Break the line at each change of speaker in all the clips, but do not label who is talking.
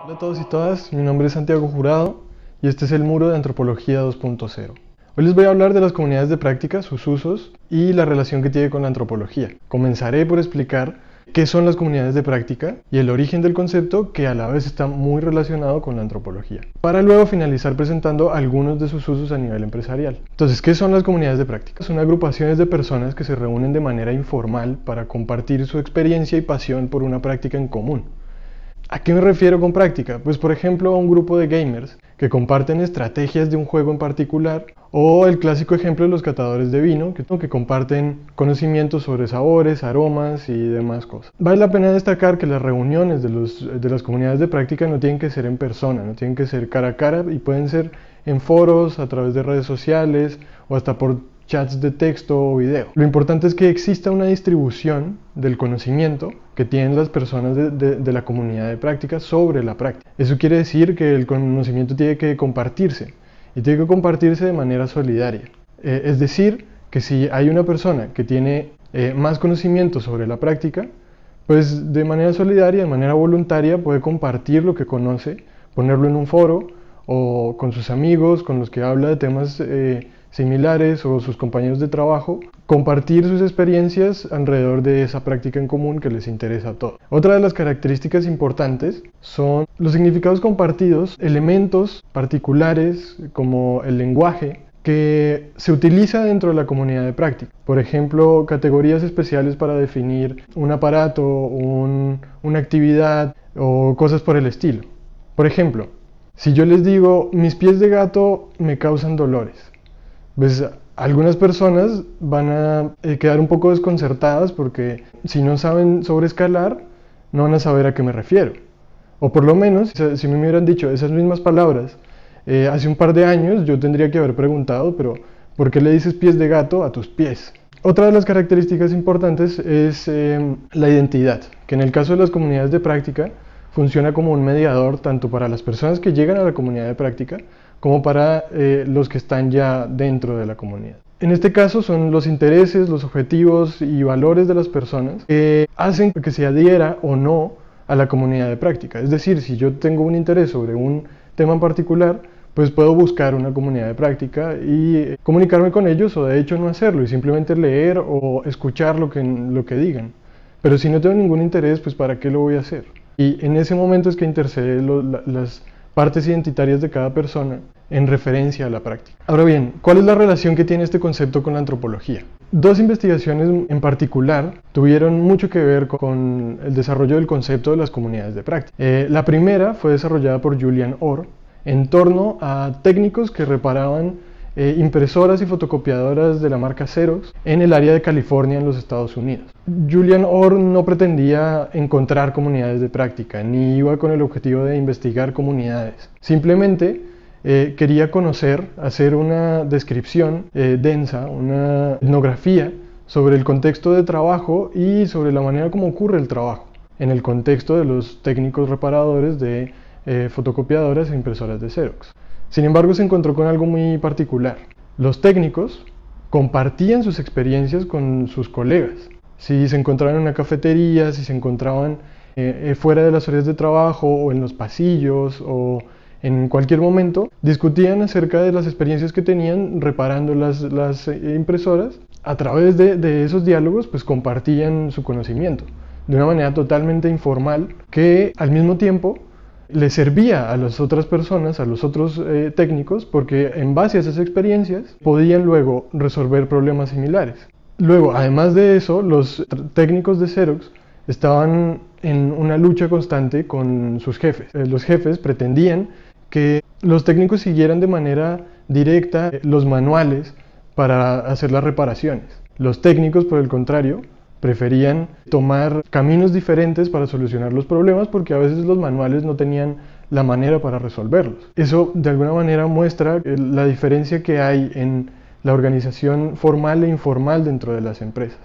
Hola a todos y todas, mi nombre es Santiago Jurado y este es el Muro de Antropología 2.0. Hoy les voy a hablar de las comunidades de práctica, sus usos y la relación que tiene con la antropología. Comenzaré por explicar qué son las comunidades de práctica y el origen del concepto, que a la vez está muy relacionado con la antropología, para luego finalizar presentando algunos de sus usos a nivel empresarial. Entonces, ¿qué son las comunidades de práctica? Son agrupaciones de personas que se reúnen de manera informal para compartir su experiencia y pasión por una práctica en común. ¿A qué me refiero con práctica? Pues por ejemplo a un grupo de gamers que comparten estrategias de un juego en particular, o el clásico ejemplo de los catadores de vino que comparten conocimientos sobre sabores, aromas y demás cosas. Vale la pena destacar que las reuniones de las comunidades de práctica no tienen que ser en persona, no tienen que ser cara a cara, y pueden ser en foros, a través de redes sociales o hasta por chats de texto o video. Lo importante es que exista una distribución del conocimiento que tienen las personas de la comunidad de práctica sobre la práctica. Eso quiere decir que el conocimiento tiene que compartirse, y tiene que compartirse de manera solidaria. Es decir, que si hay una persona que tiene más conocimiento sobre la práctica, pues de manera solidaria, de manera voluntaria, puede compartir lo que conoce, ponerlo en un foro o con sus amigos, con los que habla de temas similares, o sus compañeros de trabajo, compartir sus experiencias alrededor de esa práctica en común que les interesa a todos. Otra de las características importantes son los significados compartidos, elementos particulares como el lenguaje que se utiliza dentro de la comunidad de práctica. Por ejemplo, categorías especiales para definir un aparato, una actividad o cosas por el estilo. Por ejemplo, si yo les digo, mis pies de gato me causan dolores, pues algunas personas van a quedar un poco desconcertadas porque si no saben sobre escalar, no van a saber a qué me refiero. O por lo menos, si me hubieran dicho esas mismas palabras hace un par de años, yo tendría que haber preguntado, pero ¿por qué le dices pies de gato a tus pies? Otra de las características importantes es la identidad, que en el caso de las comunidades de práctica funciona como un mediador tanto para las personas que llegan a la comunidad de práctica como para los que están ya dentro de la comunidad. En este caso son los intereses, los objetivos y valores de las personas que hacen que se adhiera o no a la comunidad de práctica. Es decir, si yo tengo un interés sobre un tema en particular, pues puedo buscar una comunidad de práctica y comunicarme con ellos, o de hecho no hacerlo y simplemente leer o escuchar lo que digan. Pero si no tengo ningún interés, pues ¿para qué lo voy a hacer? Y en ese momento es que interceden las partes identitarias de cada persona en referencia a la práctica. Ahora bien, ¿cuál es la relación que tiene este concepto con la antropología? Dos investigaciones en particular tuvieron mucho que ver con el desarrollo del concepto de las comunidades de práctica. La primera fue desarrollada por Julian Orr en torno a técnicos que reparaban impresoras y fotocopiadoras de la marca Xerox en el área de California, en los Estados Unidos. Julian Orr no pretendía encontrar comunidades de práctica, ni iba con el objetivo de investigar comunidades. Simplemente quería conocer, hacer una descripción densa, una etnografía sobre el contexto de trabajo y sobre la manera como ocurre el trabajo en el contexto de los técnicos reparadores de fotocopiadoras e impresoras de Xerox. Sin embargo, se encontró con algo muy particular. Los técnicos compartían sus experiencias con sus colegas. Si se encontraban en una cafetería, si se encontraban fuera de las áreas de trabajo o en los pasillos o en cualquier momento, discutían acerca de las experiencias que tenían reparando las impresoras. A través de esos diálogos, pues compartían su conocimiento de una manera totalmente informal, que al mismo tiempo le servía a las otras personas, a los otros técnicos, porque en base a esas experiencias podían luego resolver problemas similares. Luego, además de eso, los técnicos de Xerox estaban en una lucha constante con sus jefes. Los jefes pretendían que los técnicos siguieran de manera directa los manuales para hacer las reparaciones. Los técnicos, por el contrario, preferían tomar caminos diferentes para solucionar los problemas, porque a veces los manuales no tenían la manera para resolverlos. Eso de alguna manera muestra la diferencia que hay en la organización formal e informal dentro de las empresas.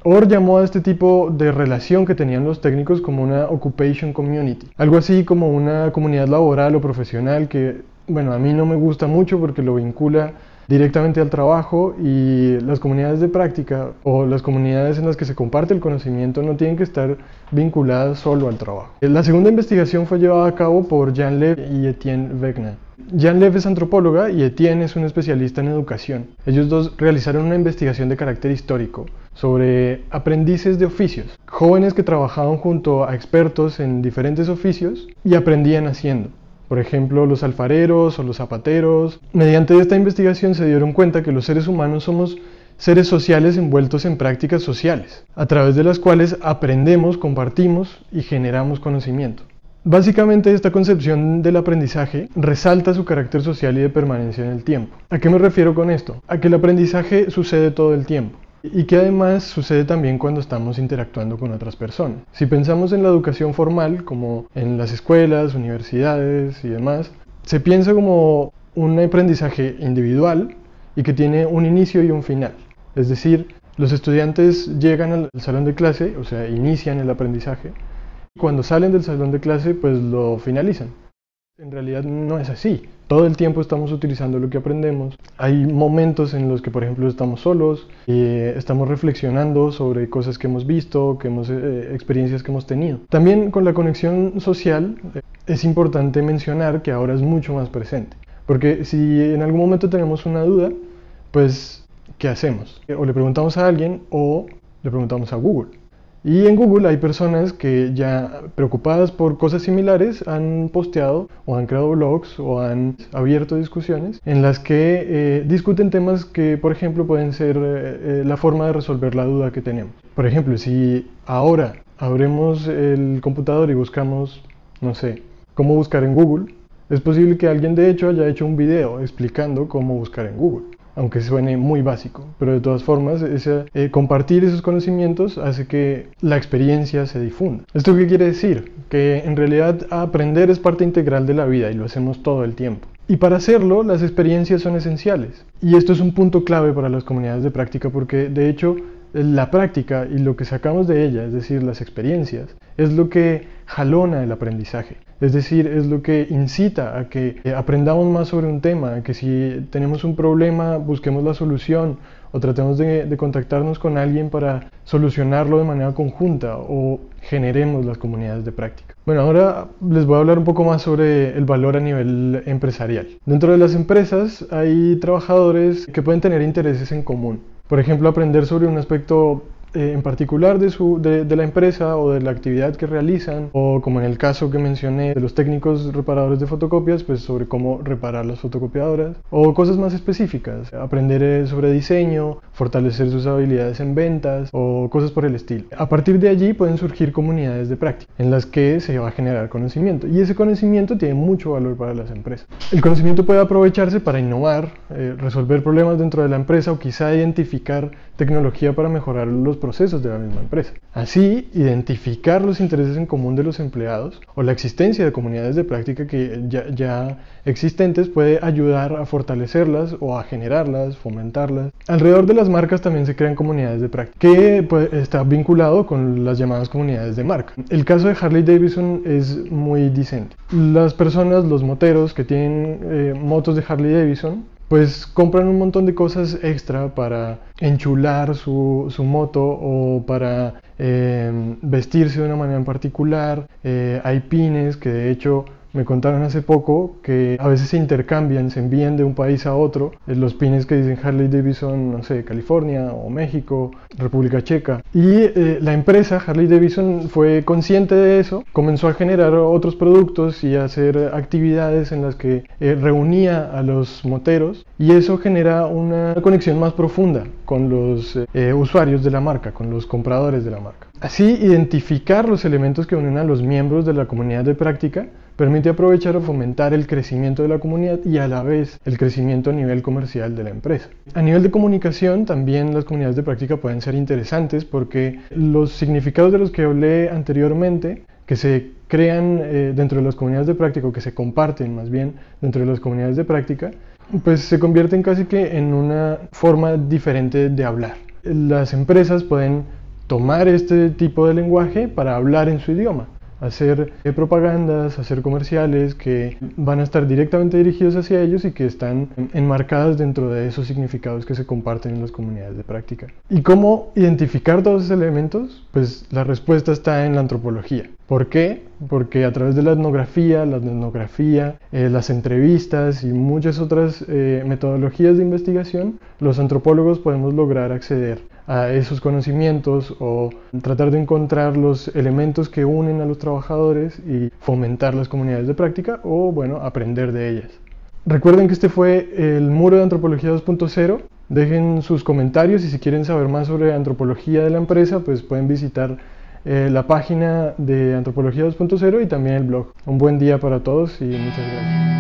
Orr llamó a este tipo de relación que tenían los técnicos como una occupation community, algo así como una comunidad laboral o profesional que, bueno, a mí no me gusta mucho porque lo vincula directamente al trabajo, y las comunidades de práctica o las comunidades en las que se comparte el conocimiento no tienen que estar vinculadas solo al trabajo. La segunda investigación fue llevada a cabo por Jan Lev y Etienne Wegner. Jan Lev es antropóloga y Etienne es un especialista en educación. Ellos dos realizaron una investigación de carácter histórico sobre aprendices de oficios, jóvenes que trabajaban junto a expertos en diferentes oficios y aprendían haciendo. Por ejemplo, los alfareros o los zapateros. Mediante esta investigación se dieron cuenta que los seres humanos somos seres sociales envueltos en prácticas sociales, a través de las cuales aprendemos, compartimos y generamos conocimiento. Básicamente, esta concepción del aprendizaje resalta su carácter social y de permanencia en el tiempo. ¿A qué me refiero con esto? A que el aprendizaje sucede todo el tiempo y que además sucede también cuando estamos interactuando con otras personas. Si pensamos en la educación formal, como en las escuelas, universidades y demás, se piensa como un aprendizaje individual y que tiene un inicio y un final. Es decir, los estudiantes llegan al salón de clase, o sea, inician el aprendizaje. Cuando salen del salón de clase, pues lo finalizan. En realidad no es así. Todo el tiempo estamos utilizando lo que aprendemos. Hay momentos en los que, por ejemplo, estamos solos y estamos reflexionando sobre cosas que hemos visto, experiencias que hemos tenido. También con la conexión social es importante mencionar que ahora es mucho más presente. Porque si en algún momento tenemos una duda, pues, ¿qué hacemos? O le preguntamos a alguien o le preguntamos a Google. Y en Google hay personas que ya preocupadas por cosas similares han posteado o han creado blogs o han abierto discusiones en las que discuten temas que, por ejemplo, pueden ser la forma de resolver la duda que tenemos. Por ejemplo, si ahora abrimos el computador y buscamos, no sé, cómo buscar en Google, es posible que alguien de hecho haya hecho un video explicando cómo buscar en Google. Aunque suene muy básico, pero de todas formas compartir esos conocimientos hace que la experiencia se difunda. ¿Esto qué quiere decir? Que en realidad aprender es parte integral de la vida y lo hacemos todo el tiempo. Y para hacerlo, las experiencias son esenciales. Y esto es un punto clave para las comunidades de práctica porque, de hecho, la práctica y lo que sacamos de ella, es decir, las experiencias, es lo que jalona el aprendizaje. Es decir, es lo que incita a que aprendamos más sobre un tema, a que si tenemos un problema busquemos la solución o tratemos de contactarnos con alguien para solucionarlo de manera conjunta o generemos las comunidades de práctica. Bueno, ahora les voy a hablar un poco más sobre el valor a nivel empresarial. Dentro de las empresas hay trabajadores que pueden tener intereses en común. Por ejemplo, aprender sobre un aspecto en particular de la empresa o de la actividad que realizan, o como en el caso que mencioné de los técnicos reparadores de fotocopias, pues sobre cómo reparar las fotocopiadoras, o cosas más específicas, aprender sobre diseño, fortalecer sus habilidades en ventas o cosas por el estilo. A partir de allí pueden surgir comunidades de práctica en las que se va a generar conocimiento, y ese conocimiento tiene mucho valor para las empresas. El conocimiento puede aprovecharse para innovar, resolver problemas dentro de la empresa o quizá identificar tecnología para mejorar los procesos de la misma empresa. Así, identificar los intereses en común de los empleados o la existencia de comunidades de práctica que ya existentes puede ayudar a fortalecerlas o a generarlas, fomentarlas. Alrededor de las marcas también se crean comunidades de práctica que está vinculado con las llamadas comunidades de marca. El caso de Harley Davidson es muy dicente. Las personas, los moteros que tienen motos de Harley Davidson, pues compran un montón de cosas extra para enchular su moto o para vestirse de una manera en particular. Hay pines que de hecho me contaron hace poco que a veces se intercambian, se envían de un país a otro, los pines que dicen Harley Davidson, no sé, California o México, República Checa. Y la empresa Harley Davidson fue consciente de eso, comenzó a generar otros productos y a hacer actividades en las que reunía a los moteros, y eso genera una conexión más profunda con los usuarios de la marca, con los compradores de la marca. Así, identificar los elementos que unen a los miembros de la comunidad de práctica permite aprovechar o fomentar el crecimiento de la comunidad y a la vez el crecimiento a nivel comercial de la empresa. A nivel de comunicación, también las comunidades de práctica pueden ser interesantes porque los significados de los que hablé anteriormente, que se crean dentro de las comunidades de práctica, o que se comparten más bien dentro de las comunidades de práctica, pues se convierten casi que en una forma diferente de hablar. Las empresas pueden tomar este tipo de lenguaje para hablar en su idioma. hacer propagandas, hacer comerciales que van a estar directamente dirigidos hacia ellos y que están enmarcadas dentro de esos significados que se comparten en las comunidades de práctica. ¿Y cómo identificar todos esos elementos? Pues la respuesta está en la antropología. ¿Por qué? Porque a través de la etnografía, las entrevistas y muchas otras metodologías de investigación, los antropólogos podemos lograr acceder a esos conocimientos o tratar de encontrar los elementos que unen a los trabajadores y fomentar las comunidades de práctica o, bueno, aprender de ellas. Recuerden que este fue el Muro de Antropología 2.0. Dejen sus comentarios y si quieren saber más sobre antropología de la empresa, pues pueden visitar la página de Antropología 2.0 y también el blog. Un buen día para todos y muchas gracias.